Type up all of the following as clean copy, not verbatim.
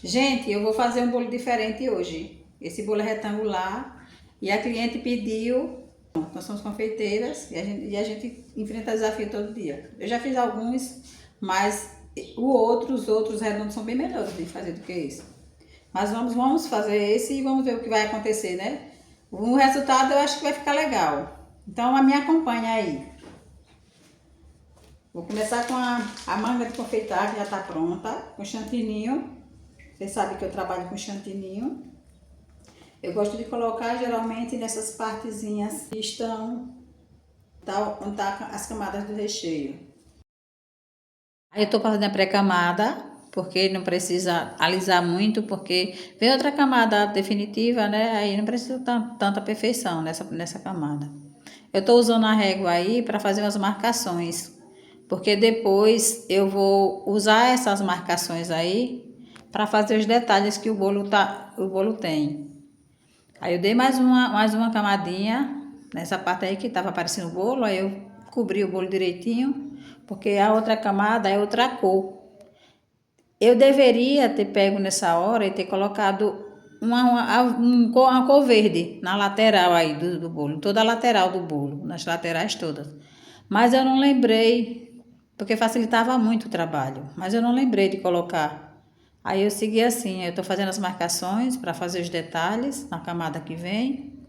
Gente, eu vou fazer um bolo diferente hoje. Esse bolo é retangular e a cliente pediu. Nós somos confeiteiras e a gente enfrenta desafio todo dia. Eu já fiz alguns, mas os outros redondos são bem melhores de fazer do que esse. Mas vamos fazer esse e vamos ver o que vai acontecer, né? O resultado eu acho que vai ficar legal. Então, me acompanha aí. Vou começar com a manga de confeitar, que já está pronta, com chantininho. Vocês sabem que eu trabalho com chantininho. Eu gosto de colocar geralmente nessas partezinhas que estão onde tá as camadas do recheio. Aí eu tô fazendo a pré-camada, porque não precisa alisar muito, porque vem outra camada definitiva, né? Aí não precisa tanta perfeição nessa camada. Eu tô usando a régua aí para fazer umas marcações, porque depois eu vou usar essas marcações aí para fazer os detalhes que o bolo tem. Aí eu dei mais uma camadinha nessa parte aí que tava aparecendo o bolo, aí eu cobri o bolo direitinho, porque a outra camada é outra cor. Eu deveria ter pego nessa hora e ter colocado uma cor verde na lateral aí do bolo, toda a lateral do bolo, nas laterais todas. Mas eu não lembrei, porque facilitava muito o trabalho, mas eu não lembrei de colocar. Aí eu segui assim, eu tô fazendo as marcações para fazer os detalhes na camada que vem,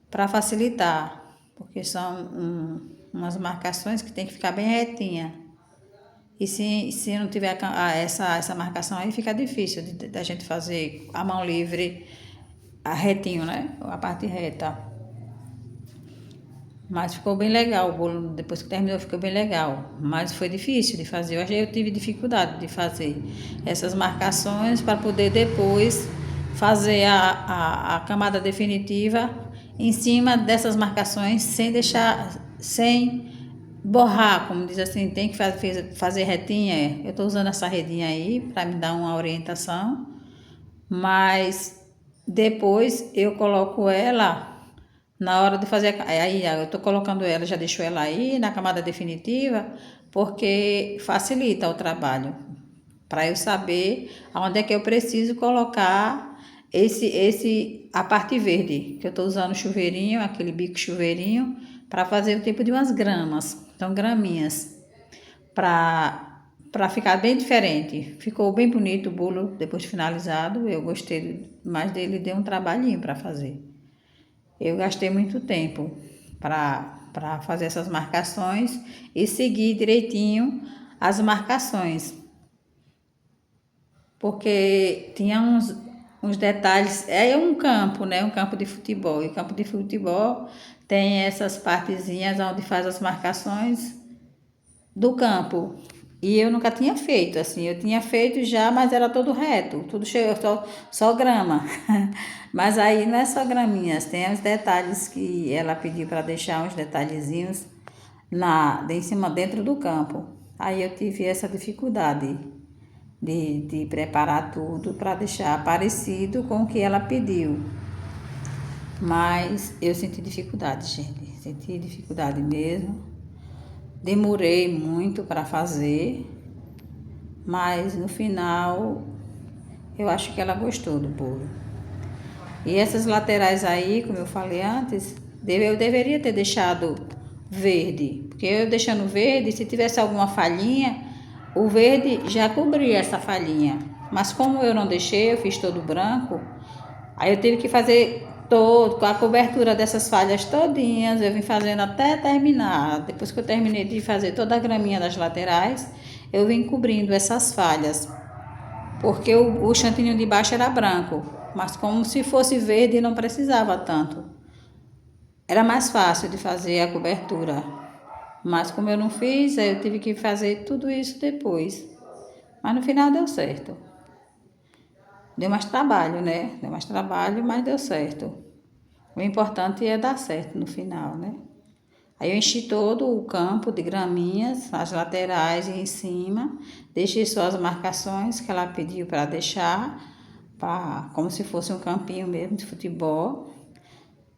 para facilitar, porque são umas marcações que tem que ficar bem retinha. E se não tiver essa marcação aí, fica difícil da gente fazer a mão livre, a retinho, né? A parte reta. Mas ficou bem legal o bolo, depois que terminou ficou bem legal. Mas foi difícil de fazer, eu tive dificuldade de fazer essas marcações para poder depois fazer a camada definitiva em cima dessas marcações, sem borrar, como diz assim, tem que fazer retinha. Eu estou usando essa redinha aí para me dar uma orientação, mas depois eu coloco ela na hora de fazer. Aí eu estou colocando ela, já deixo ela aí na camada definitiva, porque facilita o trabalho, para eu saber aonde é que eu preciso colocar a parte verde, que eu estou usando o chuveirinho, aquele bico chuveirinho, para fazer o tipo de umas gramas, então graminhas, para ficar bem diferente. Ficou bem bonito o bolo depois de finalizado, eu gostei mais dele, deu um trabalhinho para fazer. Eu gastei muito tempo para fazer essas marcações e seguir direitinho as marcações, porque tinha uns detalhes. É um campo, né? Um campo de futebol. E o campo de futebol tem essas partezinhas onde faz as marcações do campo. E eu nunca tinha feito, assim, eu tinha feito já, mas era todo reto, tudo cheio, só grama. Mas aí não é só graminhas, tem os detalhes que ela pediu para deixar uns detalhezinhos em cima, dentro do campo. Aí eu tive essa dificuldade de preparar tudo para deixar parecido com o que ela pediu. Mas eu senti dificuldade, gente, senti dificuldade mesmo. Demorei muito para fazer, mas no final eu acho que ela gostou do bolo. E essas laterais aí, como eu falei antes, eu deveria ter deixado verde, porque eu deixando verde, se tivesse alguma falhinha, o verde já cobria essa falhinha. Mas como eu não deixei, eu fiz todo branco, aí eu tive que fazer todo, com a cobertura dessas falhas todinhas, eu vim fazendo até terminar. Depois que eu terminei de fazer toda a graminha das laterais, eu vim cobrindo essas falhas, porque o chantinho de baixo era branco, mas como se fosse verde não precisava tanto. Era mais fácil de fazer a cobertura. Mas como eu não fiz, eu tive que fazer tudo isso depois. Mas no final deu certo. Deu mais trabalho, né? Deu mais trabalho, mas deu certo. O importante é dar certo no final, né? Aí eu enchi todo o campo de graminhas, as laterais e em cima. Deixei só as marcações que ela pediu para deixar, como se fosse um campinho mesmo de futebol.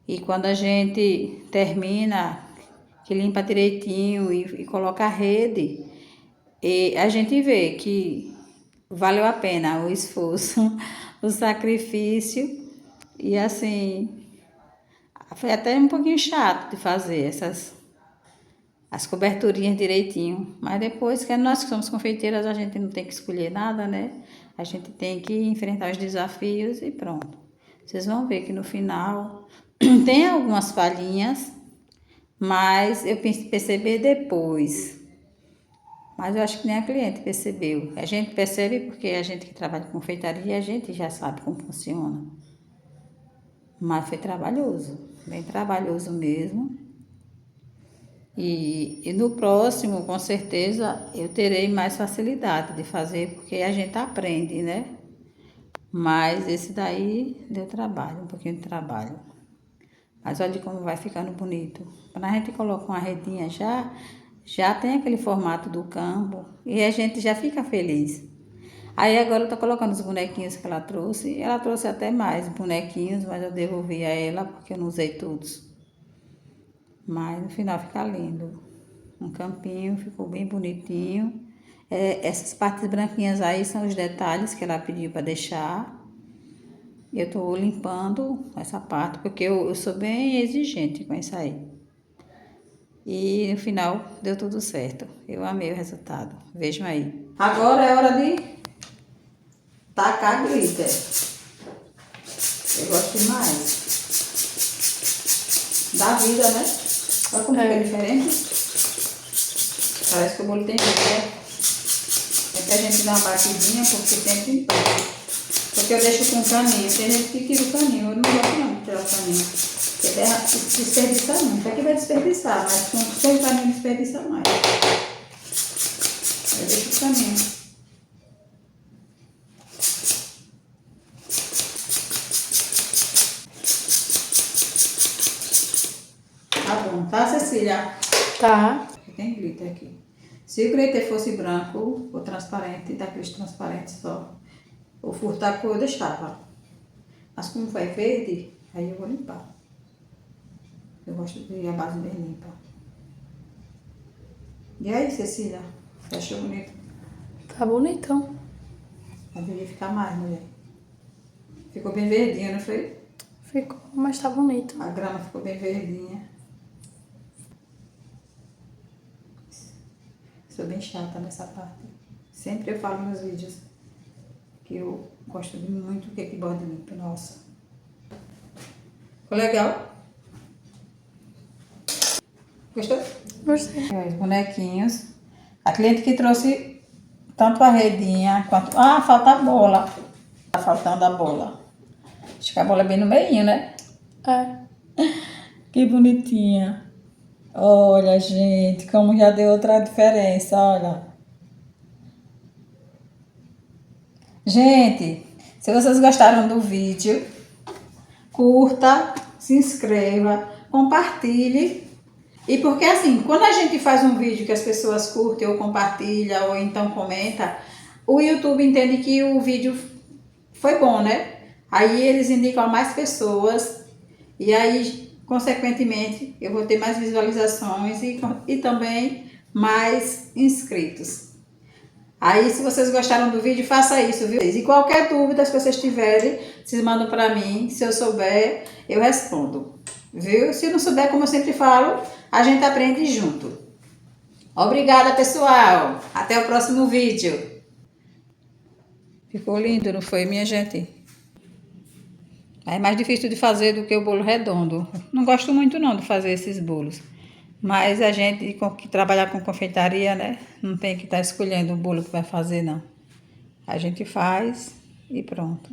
E quando a gente termina, que limpa direitinho e coloca a rede, e a gente vê que valeu a pena o esforço, o sacrifício. E assim, foi até um pouquinho chato de fazer as coberturinhas direitinho. Mas depois, que nós que somos confeiteiras, a gente não tem que escolher nada, né? A gente tem que enfrentar os desafios e pronto. Vocês vão ver que no final tem algumas falhinhas, mas eu percebi depois. Mas eu acho que nem a cliente percebeu. A gente percebe porque a gente que trabalha com confeitaria, a gente já sabe como funciona. Mas foi trabalhoso, bem trabalhoso mesmo. E no próximo, com certeza, eu terei mais facilidade de fazer, porque a gente aprende, né? Mas esse daí deu trabalho, um pouquinho de trabalho. Mas olha como vai ficando bonito. Quando a gente coloca uma redinha já tem aquele formato do campo e a gente já fica feliz. Aí agora eu tô colocando os bonequinhos que ela trouxe. Ela trouxe até mais bonequinhos, mas eu devolvi a ela porque eu não usei todos. Mas no final fica lindo. Um campinho, ficou bem bonitinho. Essas partes branquinhas aí são os detalhes que ela pediu para deixar. Eu tô limpando essa parte porque eu sou bem exigente com isso aí. E no final deu tudo certo. Eu amei o resultado. Vejam aí. Agora é hora de tacar glitter. Eu gosto demais. Da vida, né? Olha como fica diferente. Parece que o bolo tem glitter. Sempre a gente dá uma batidinha porque sempre... Porque eu deixo com caninho. Tem gente que tira o caninho. Eu não gosto não de tirar o caninho. Porque desperdiça muito. Aqui vai desperdiçar, mas com o caninho desperdiça mais. Eu deixo o caninho. Tá bom, tá, Cecília? Tá. Tem glitter aqui. Se o glitter fosse branco ou transparente, daqueles transparentes só, ou furtar cor, eu deixava. Mas como vai verde, aí eu vou limpar. Eu gosto de a base bem limpa. E aí, Cecília? Você achou bonito? Tá bonitão. Mas devia ficar mais, mulher. Ficou bem verdinha, não foi? Ficou, mas tá bonito. A grama ficou bem verdinha. Sou bem chata nessa parte. Sempre eu falo nos vídeos que eu gosto muito do cake board limpo. Nossa. Ficou legal? Gostou? Gostei. Os bonequinhos. A cliente que trouxe tanto a redinha quanto... Ah, falta a bola. Tá faltando a bola. Acho que a bola é bem no meio, né? É. Que bonitinha. Olha, gente, como já deu outra diferença, olha. Gente, se vocês gostaram do vídeo, curta, se inscreva, compartilhe. E porque assim, quando a gente faz um vídeo que as pessoas curtem ou compartilham ou então comenta, o YouTube entende que o vídeo foi bom, né? Aí eles indicam a mais pessoas e aí, consequentemente, eu vou ter mais visualizações e também mais inscritos. Aí, se vocês gostaram do vídeo, faça isso, viu? E qualquer dúvida que vocês tiverem, vocês mandam para mim. Se eu souber, eu respondo. Viu? Se não souber, como eu sempre falo, a gente aprende junto. Obrigada, pessoal. Até o próximo vídeo. Ficou lindo, não foi, minha gente? É mais difícil de fazer do que o bolo redondo. Não gosto muito não de fazer esses bolos. Mas a gente que trabalha com confeitaria, né? Não tem que estar escolhendo o bolo que vai fazer, não. A gente faz e pronto.